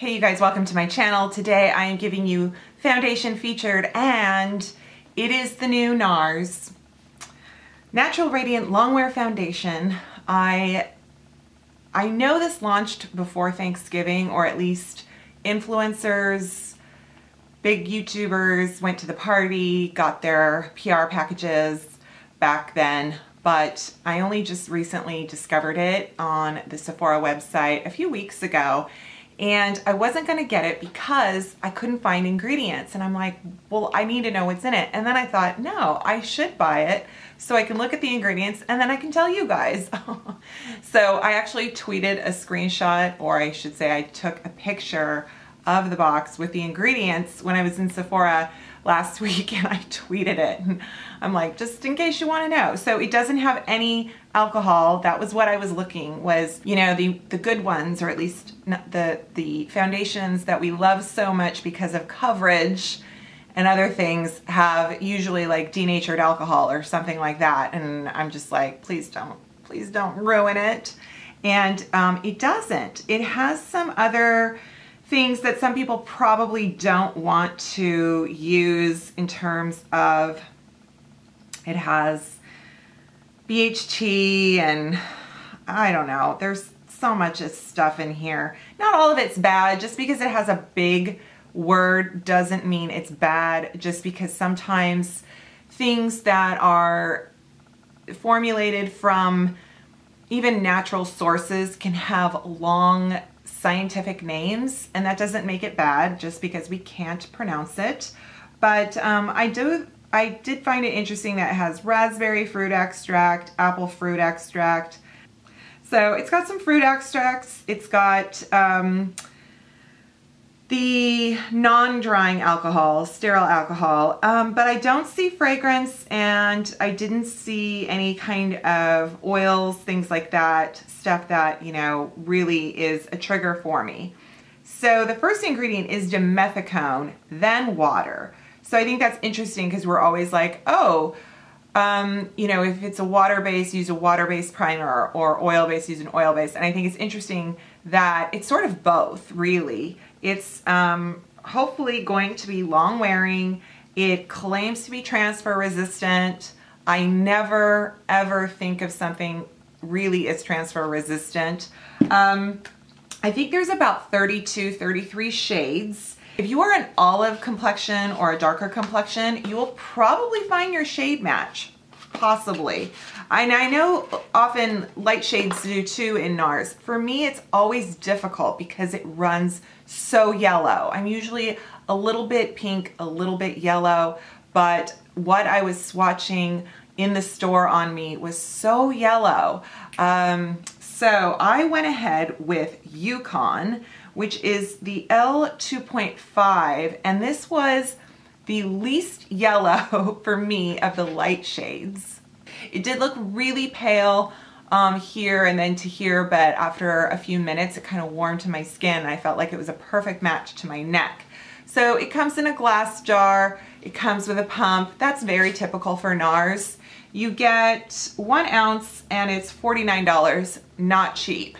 Hey you guys, welcome to my channel. Today I am giving you foundation featured, and it is the new Nars Natural Radiant Longwear Foundation. I know this launched before Thanksgiving, or at least influencers, big YouTubers went to the party, got their PR packages back then, but I only just recently discovered it on the Sephora website a few weeks ago. And I wasn't gonna get it because I couldn't find ingredients. And I'm like, well, I need to know what's in it. And then I thought, no, I should buy it so I can look at the ingredients and then I can tell you guys. So I actually tweeted a screenshot, or I should say I took a picture of the box with the ingredients when I was in Sephora last week, and I tweeted it. And I'm like, just in case you want to know. So it doesn't have any alcohol. That was what I was looking, was, you know, the good ones, or at least the foundations that we love so much because of coverage and other things, have usually like denatured alcohol or something like that. And I'm just like, please don't ruin it. And it doesn't. It has some other things that some people probably don't want to use, in terms of, it has BHT and I don't know, there's so much stuff in here. Not all of it's bad. Just because it has a big word doesn't mean it's bad, just because sometimes things that are formulated from even natural sources can have long scientific names, and that doesn't make it bad just because we can't pronounce it. But I did find it interesting that it has raspberry fruit extract, apple fruit extract. So it's got some fruit extracts. It's got the non-drying alcohol, sterile alcohol, but I don't see fragrance, and I didn't see any kind of oils, things like that, stuff that, you know, really is a trigger for me. So the first ingredient is dimethicone, then water. So I think that's interesting, because we're always like, oh, you know, if it's a water-based, use a water-based primer, or oil-based, use an oil-based. And I think it's interesting that it's sort of both, really. It's hopefully going to be long wearing. It claims to be transfer resistant. I never ever think of something really as transfer resistant. I think there's about 32, 33 shades. If you are an olive complexion or a darker complexion, you will probably find your shade match, possibly. And I know often light shades do too in Nars. For me, it's always difficult because it runs so yellow. I'm usually a little bit pink, a little bit yellow, but what I was swatching in the store on me was so yellow. So I went ahead with Yukon, which is the L2.5, and this was the least yellow for me of the light shades. It did look really pale here and then to here, but after a few minutes it kind of warmed to my skin, and I felt like it was a perfect match to my neck. So it comes in a glass jar, it comes with a pump. That's very typical for Nars. You get 1 ounce and it's $49, not cheap.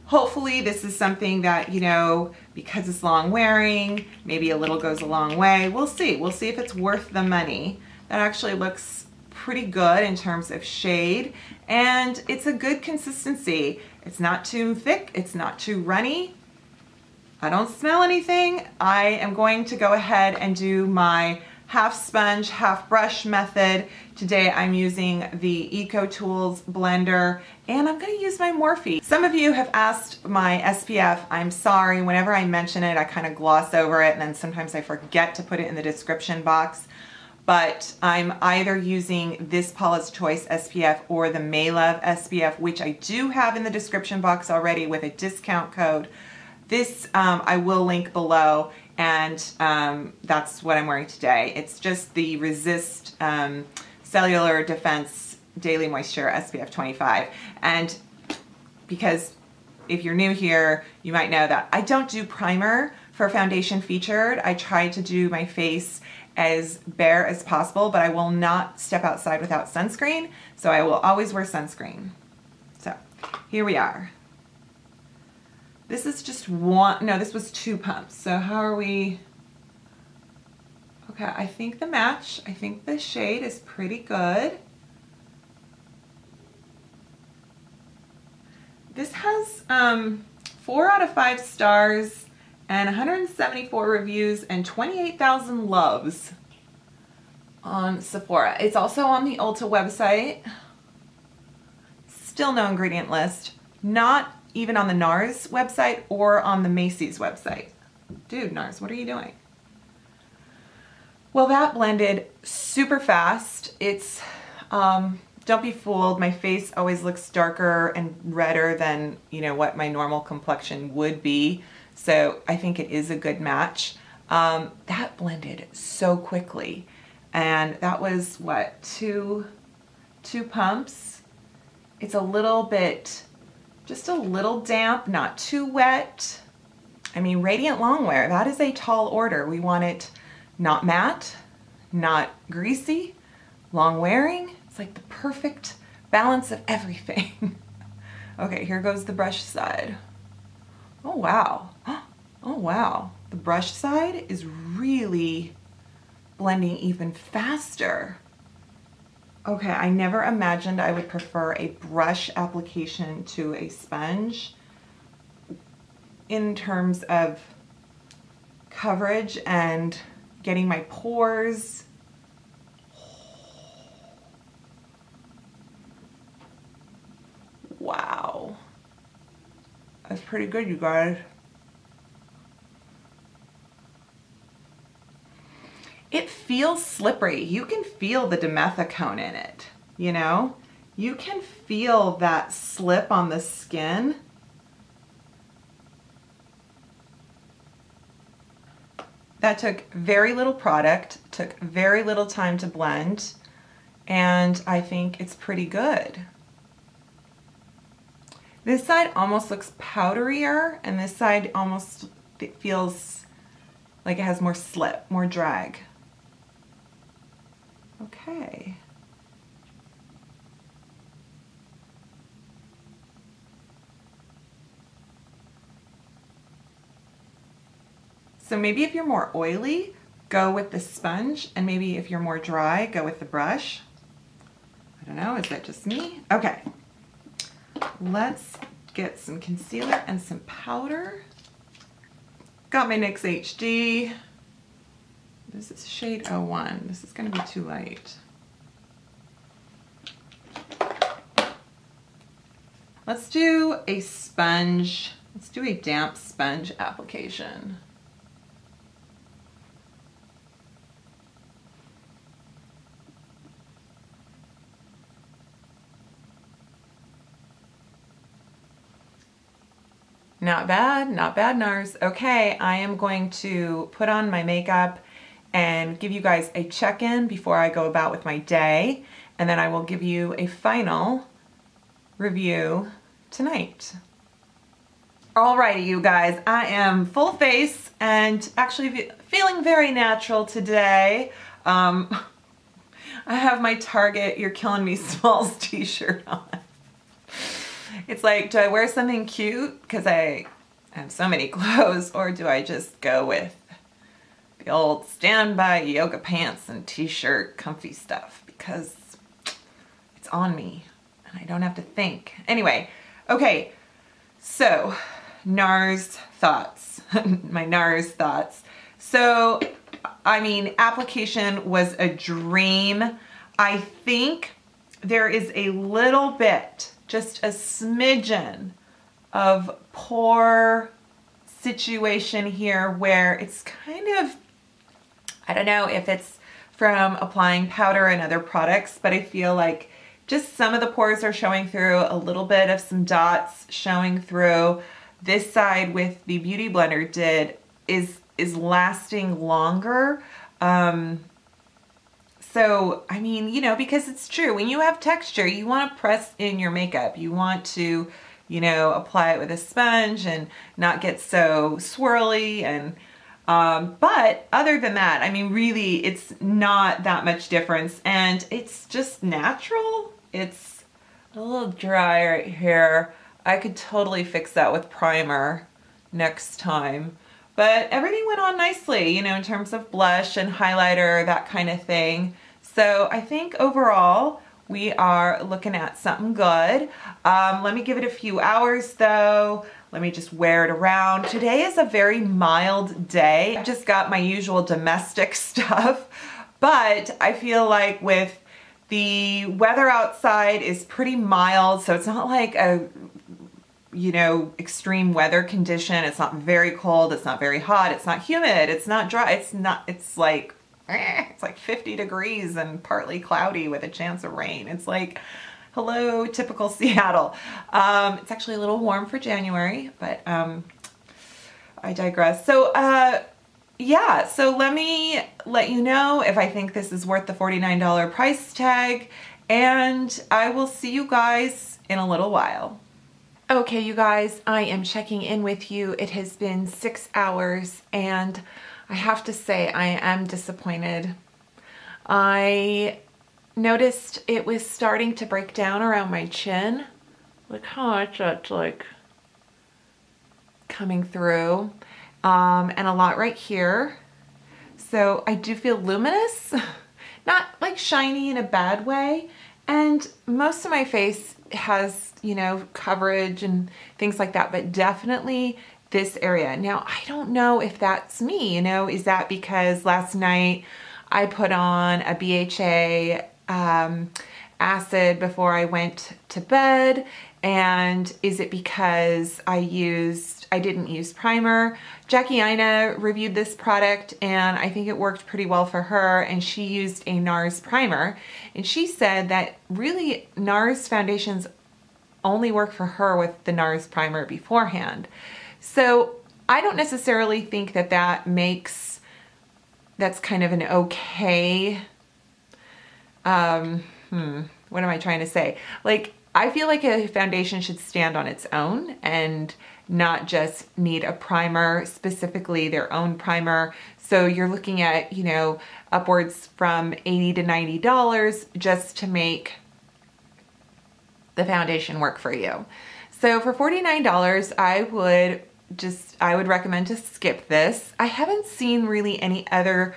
Hopefully this is something that, you know, because it's long wearing, maybe a little goes a long way. We'll see. We'll see if it's worth the money. That actually looks pretty good in terms of shade, and it's a good consistency. It's not too thick. It's not too runny. I don't smell anything. I am going to go ahead and do my half sponge, half brush method. Today I'm using the Eco Tools blender, and I'm gonna use my Morphe. Some of you have asked my SPF. I'm sorry, whenever I mention it, I kind of gloss over it, and then sometimes I forget to put it in the description box. But I'm either using this Paula's Choice SPF or the Maylove SPF, which I do have in the description box already with a discount code. This I will link below, and that's what I'm wearing today. It's just the Resist Cellular Defense Daily Moisture SPF 25. And because if you're new here, you might know that I don't do primer for foundation featured. I try to do my face as bare as possible, but I will not step outside without sunscreen, so I will always wear sunscreen. So here we are. This is just one, no, this was 2 pumps. So how are we? Okay, I think the match, I think the shade is pretty good. This has 4 out of 5 stars and 174 reviews and 28,000 loves on Sephora. It's also on the Ulta website. Still no ingredient list. Not even on the Nars website or on the Macy's website. Dude, Nars, what are you doing? Well, that blended super fast. It's, don't be fooled, my face always looks darker and redder than, you know, what my normal complexion would be. So I think it is a good match. That blended so quickly. And that was what, two pumps? It's a little bit, just a little damp, not too wet. I mean, Radiant Longwear, that is a tall order. We want it not matte, not greasy, long wearing. It's like the perfect balance of everything. Okay, here goes the brush side. Oh, wow. Oh, wow. The brush side is really blending even faster. Okay, I never imagined I would prefer a brush application to a sponge in terms of coverage and getting my pores. Wow. That's pretty good, you guys. It feels slippery. You can feel the dimethicone in it, you know? You can feel that slip on the skin. That took very little product, took very little time to blend, and I think it's pretty good. This side almost looks powderier, and this side almost feels like it has more slip, more drag. Okay. So maybe if you're more oily, go with the sponge, and maybe if you're more dry, go with the brush. I don't know, is that just me? Okay. Let's get some concealer and some powder. Got my NYX HD. This is shade 01. This is going to be too light. Let's do a sponge. Let's do a damp sponge application. Not bad, not bad, Nars. Okay, I am going to put on my makeup and give you guys a check-in before I go about with my day, and then I will give you a final review tonight. Alrighty, you guys, I am full face and actually feeling very natural today. I have my Target You're Killing Me Smalls t-shirt on. It's like, do I wear something cute because I have so many clothes, or do I just go with the old standby yoga pants and t-shirt comfy stuff because it's on me and I don't have to think. Anyway, okay, so Nars thoughts, my Nars thoughts. So, I mean, application was a dream. I think there is a little bit, just a smidgen of pore situation here where it's kind of, I don't know if it's from applying powder and other products, but I feel like just some of the pores are showing through, a little bit of some dots showing through. This side with the Beauty Blender is lasting longer. So, I mean, you know, because it's true, when you have texture, you want to press in your makeup. You want to, you know, apply it with a sponge and not get so swirly. And but other than that, I mean, really, it's not that much difference, and it's just natural. It's a little dry right here. I could totally fix that with primer. next time. But everything went on nicely, you know, in terms of blush and highlighter, that kind of thing. So I think overall we are looking at something good. Let me give it a few hours though. Let me just wear it around. Today is a very mild day. I just got my usual domestic stuff, but I feel like with the weather outside is pretty mild, so it's not like a, you know, extreme weather condition. It's not very cold, it's not very hot, it's not humid, it's not dry, it's like 50 degrees and partly cloudy with a chance of rain. It's like, hello, typical Seattle. It's actually a little warm for January, but I digress. So yeah, so let me let you know if I think this is worth the $49 price tag, and I will see you guys in a little while. Okay, you guys, I am checking in with you. It has been 6 hours, and I have to say I am disappointed. I noticed it was starting to break down around my chin. Look how much that's like coming through, and a lot right here. So I do feel luminous, not like shiny in a bad way. And most of my face has, you know, coverage and things like that, but definitely this area. Now, I don't know if that's me, you know, is that because last night I put on a BHA acid before I went to bed, and is it because I didn't use primer? Jackie Ina reviewed this product and I think it worked pretty well for her, and she used a Nars primer, and she said that really Nars foundations only work for her with the Nars primer beforehand. So I don't necessarily think that that's kind of an okay, what am I trying to say? Like, I feel like a foundation should stand on its own and not just need a primer, specifically their own primer. So you're looking at, you know, upwards from $80 to $90 just to make the foundation work for you. So for $49, I would recommend to skip this. I haven't seen really any other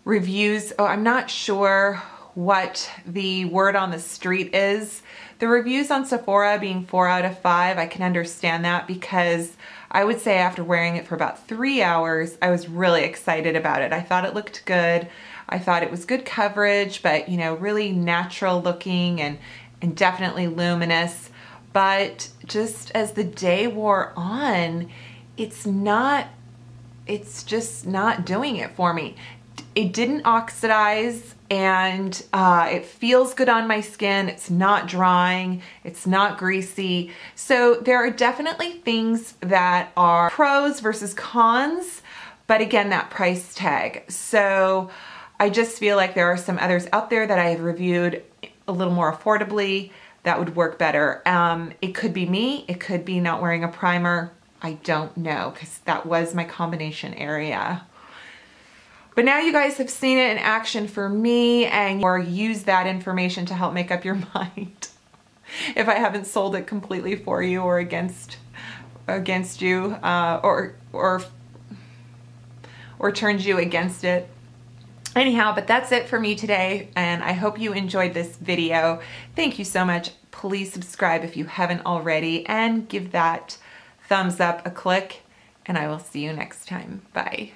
reviews. Oh, I'm not sure what the word on the street is. The reviews on Sephora being 4 out of 5, I can understand that, because I would say after wearing it for about 3 hours, I was really excited about it. I thought it looked good. I thought it was good coverage, but, you know, really natural looking and definitely luminous. But just as the day wore on, it's just not doing it for me. It didn't oxidize, and it feels good on my skin. It's not drying, it's not greasy. So there are definitely things that are pros versus cons, but again, that price tag. So I just feel like there are some others out there that I have reviewed a little more affordably that would work better. It could be me, it could be not wearing a primer. I don't know, because that was my combination area. But now you guys have seen it in action for me, and or use that information to help make up your mind if I haven't sold it completely for you or against you, or turned you against it. Anyhow, but that's it for me today, and I hope you enjoyed this video. Thank you so much. Please subscribe if you haven't already, and give that thumbs up a click, and I will see you next time. Bye.